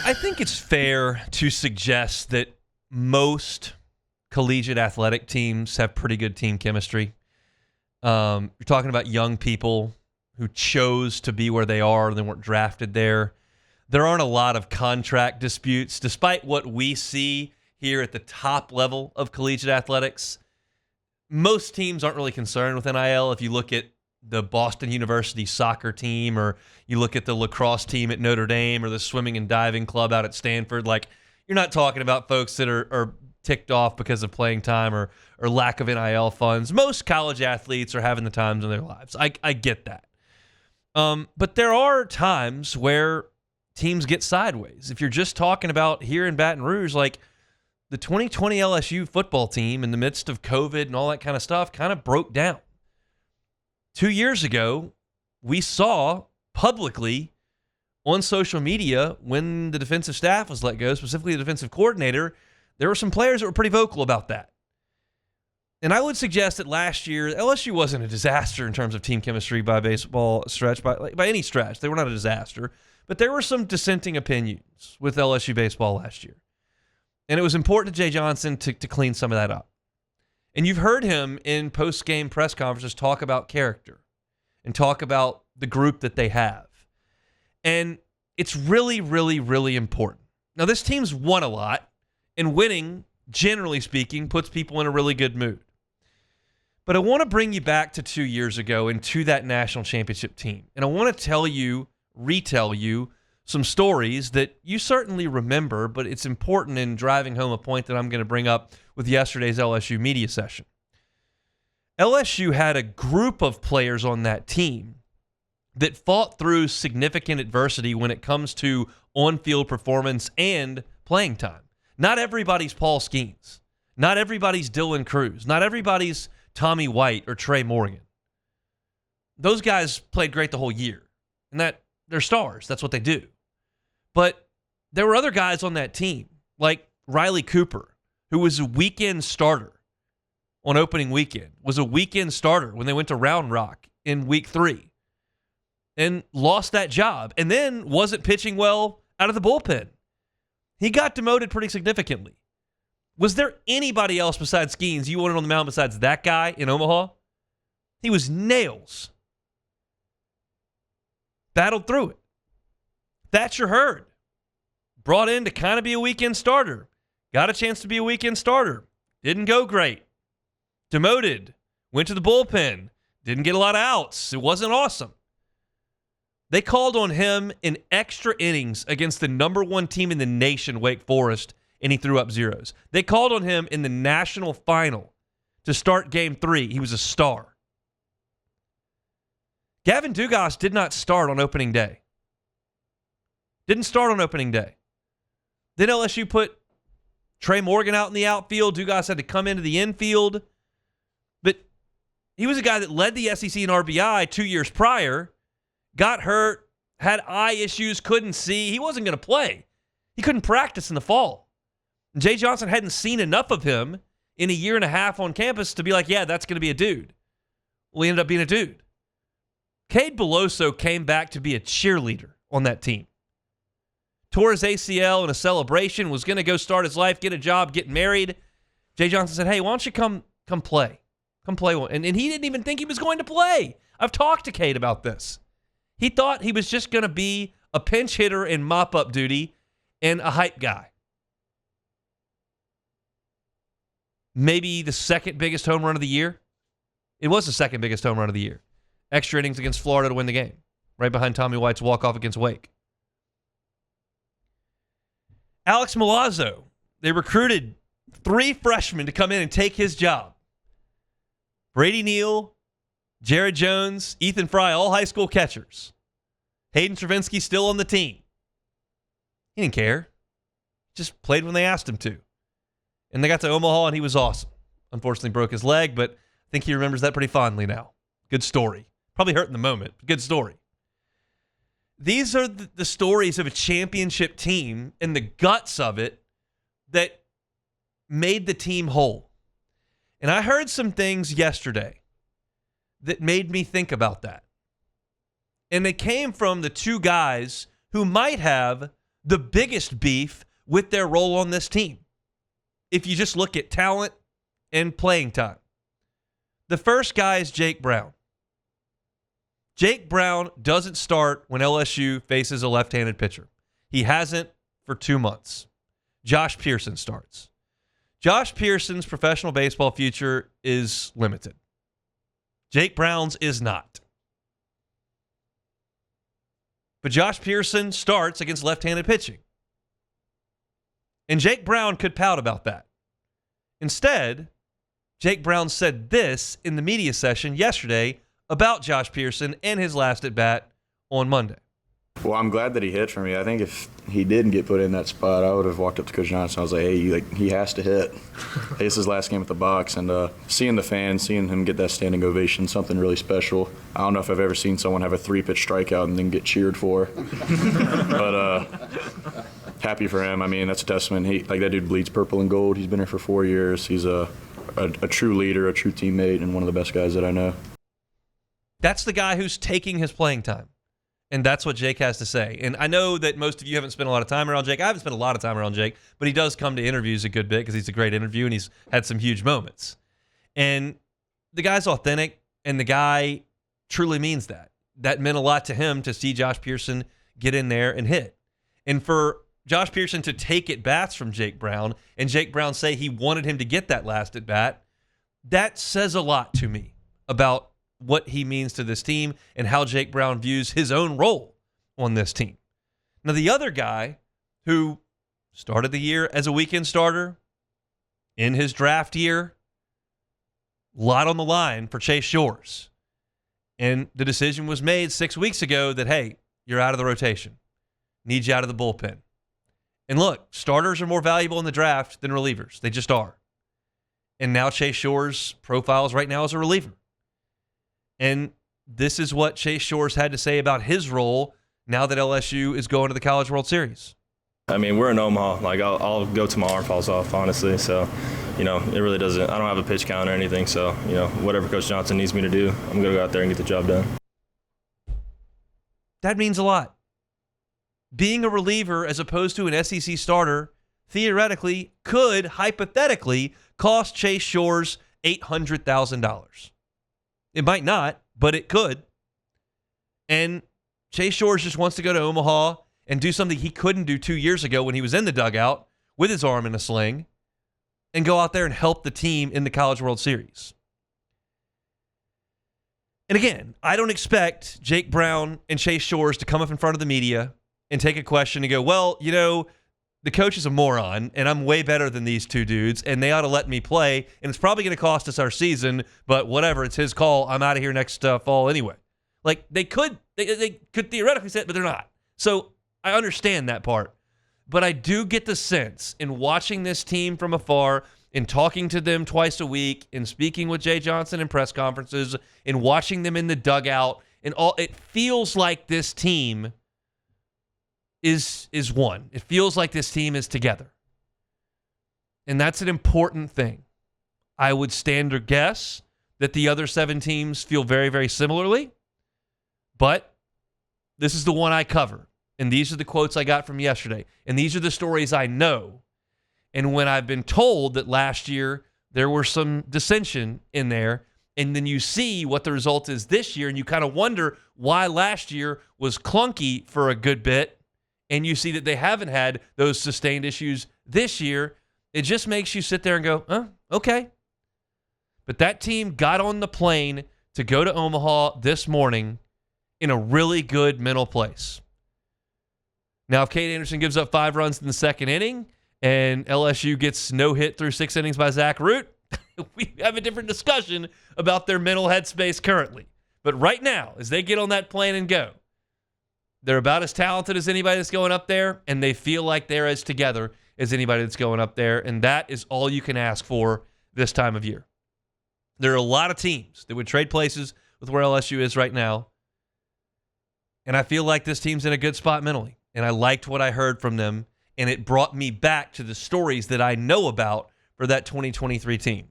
I think it's fair to suggest that most collegiate athletic teams have pretty good team chemistry. You're talking about young people who chose to be where they are. They weren't drafted there. There aren't a lot of contract disputes, despite what we see here at the top level of collegiate athletics. Most teams aren't really concerned with NIL. If you look at the Boston University soccer team, or you look at the lacrosse team at Notre Dame, or the swimming and diving club out at Stanford, like, you're not talking about folks that are ticked off because of playing time or lack of NIL funds. Most college athletes are having the times in their lives. I get that. But there are times where teams get sideways. If you're just talking about here in Baton Rouge, like the 2020 LSU football team in the midst of COVID and all that kind of stuff kind of broke down. 2 years ago, we saw publicly on social media when the defensive staff was let go, specifically the defensive coordinator, there were some players that were pretty vocal about that. And I would suggest that last year, LSU wasn't a disaster in terms of team chemistry by baseball stretch, by any stretch. They were not a disaster. But there were some dissenting opinions with LSU baseball last year. And it was important to Jay Johnson to clean some of that up. And you've heard him in post-game press conferences talk about character and talk about the group that they have. And it's really, really, really important. Now, this team's won a lot, and winning, generally speaking, puts people in a really good mood. But I want to bring you back to 2 years ago and to that national championship team. And I want to retell you some stories that you certainly remember, but it's important in driving home a point that I'm going to bring up with yesterday's LSU media session. LSU had a group of players on that team that fought through significant adversity when it comes to on-field performance and playing time. Not everybody's Paul Skeens. Not everybody's Dylan Cruz. Not everybody's Tommy White or Trey Morgan. Those guys played great the whole year. And they're stars. That's what they do. But there were other guys on that team, like Riley Cooper, who was a weekend starter on opening weekend, was a weekend starter when they went to Round Rock in week 3 and lost that job, and then wasn't pitching well out of the bullpen. He got demoted pretty significantly. Was there anybody else besides Skeens you wanted on the mound besides that guy in Omaha? He was nails. Battled through it. Thatcher Hurd, brought in to kind of be a weekend starter. Got a chance to be a weekend starter. Didn't go great. Demoted. Went to the bullpen. Didn't get a lot of outs. It wasn't awesome. They called on him in extra innings against the number 1 team in the nation, Wake Forest, and he threw up zeros. They called on him in the national final to start game 3. He was a star. Gavin Dugas did not start on opening day. Didn't start on opening day. Then LSU put Trey Morgan out in the outfield. Dugas had to come into the infield. But he was a guy that led the SEC in RBI 2 years prior, got hurt, had eye issues, couldn't see. He wasn't going to play. He couldn't practice in the fall. And Jay Johnson hadn't seen enough of him in a year and a half on campus to be like, yeah, that's going to be a dude. Well, he ended up being a dude. Cade Beloso came back to be a cheerleader on that team. Tore his ACL in a celebration, was going to go start his life, get a job, get married. Jay Johnson said, hey, why don't you come play? Come play one. And he didn't even think he was going to play. I've talked to Cade about this. He thought he was just going to be a pinch hitter in mop-up duty and a hype guy. Maybe the second biggest home run of the year. It was the second biggest home run of the year. Extra innings against Florida to win the game. Right behind Tommy White's walk-off against Wake. Alex Milazzo, they recruited 3 freshmen to come in and take his job. Brady Neal, Jared Jones, Ethan Fry, all high school catchers. Hayden Stravinsky still on the team. He didn't care. Just played when they asked him to. And they got to Omaha, and he was awesome. Unfortunately, broke his leg, but I think he remembers that pretty fondly now. Good story. Probably hurt in the moment, but good story. These are the stories of a championship team and the guts of it that made the team whole. And I heard some things yesterday that made me think about that. And they came from the 2 guys who might have the biggest beef with their role on this team. If you just look at talent and playing time. The first guy is Jake Brown. Jake Brown doesn't start when LSU faces a left-handed pitcher. He hasn't for 2 months. Josh Pearson starts. Josh Pearson's professional baseball future is limited. Jake Brown's is not. But Josh Pearson starts against left-handed pitching. And Jake Brown could pout about that. Instead, Jake Brown said this in the media session yesterday about Josh Pearson and his last at-bat on Monday. Well, I'm glad that he hit for me. I think if he didn't get put in that spot, I would have walked up to Coach Johnson. I was like, hey, he has to hit. Hey, this is his last game at the box. And seeing the fans, seeing him get that standing ovation, something really special. I don't know if I've ever seen someone have a 3-pitch strikeout and then get cheered for. But happy for him. I mean, that's a testament. That dude bleeds purple and gold. He's been here for 4 years. He's a true leader, a true teammate, and one of the best guys that I know. That's the guy who's taking his playing time. And that's what Jake has to say. And I know that most of you haven't spent a lot of time around Jake. I haven't spent a lot of time around Jake, but he does come to interviews a good bit because he's a great interview and he's had some huge moments. And the guy's authentic, and the guy truly means that. That meant a lot to him to see Josh Pearson get in there and hit. And for Josh Pearson to take at-bats from Jake Brown and Jake Brown say he wanted him to get that last at-bat, that says a lot to me about what he means to this team and how Jake Brown views his own role on this team. Now, the other guy who started the year as a weekend starter in his draft year, a lot on the line for Chase Shores. And the decision was made 6 weeks ago that, hey, you're out of the rotation. Need you out of the bullpen. And look, starters are more valuable in the draft than relievers. They just are. And now Chase Shores profiles right now as a reliever. And this is what Chase Shores had to say about his role now that LSU is going to the College World Series. I mean, we're in Omaha. I'll go till my arm falls off, honestly. So, it really doesn't. I don't have a pitch count or anything. So, whatever Coach Johnson needs me to do, I'm going to go out there and get the job done. That means a lot. Being a reliever as opposed to an SEC starter theoretically could, hypothetically, cost Chase Shores $800,000. It might not, but it could. And Chase Shores just wants to go to Omaha and do something he couldn't do 2 years ago when he was in the dugout with his arm in a sling and go out there and help the team in the College World Series. And again, I don't expect Jake Brown and Chase Shores to come up in front of the media and take a question and go, well, the coach is a moron, and I'm way better than these two dudes, and they ought to let me play, and it's probably going to cost us our season, but whatever, it's his call. I'm out of here next fall anyway. They could theoretically say it, but they're not. So I understand that part. But I do get the sense in watching this team from afar, in talking to them twice a week, in speaking with Jay Johnson in press conferences, in watching them in the dugout, and all, it feels like this team is one. It feels like this team is together. And that's an important thing. I would stand to guess that the other 7 teams feel very, very similarly. But this is the one I cover. And these are the quotes I got from yesterday. And these are the stories I know. And when I've been told that last year there were some dissension in there, and then you see what the result is this year, and you kind of wonder why last year was clunky for a good bit, and you see that they haven't had those sustained issues this year, it just makes you sit there and go, okay. But that team got on the plane to go to Omaha this morning in a really good mental place. Now, if Cade Anderson gives up 5 runs in the second inning and LSU gets no hit through 6 innings by Zach Root, we have a different discussion about their mental headspace currently. But right now, as they get on that plane and go, they're about as talented as anybody that's going up there, and they feel like they're as together as anybody that's going up there, and that is all you can ask for this time of year. There are a lot of teams that would trade places with where LSU is right now, and I feel like this team's in a good spot mentally, and I liked what I heard from them, and it brought me back to the stories that I know about for that 2023 team.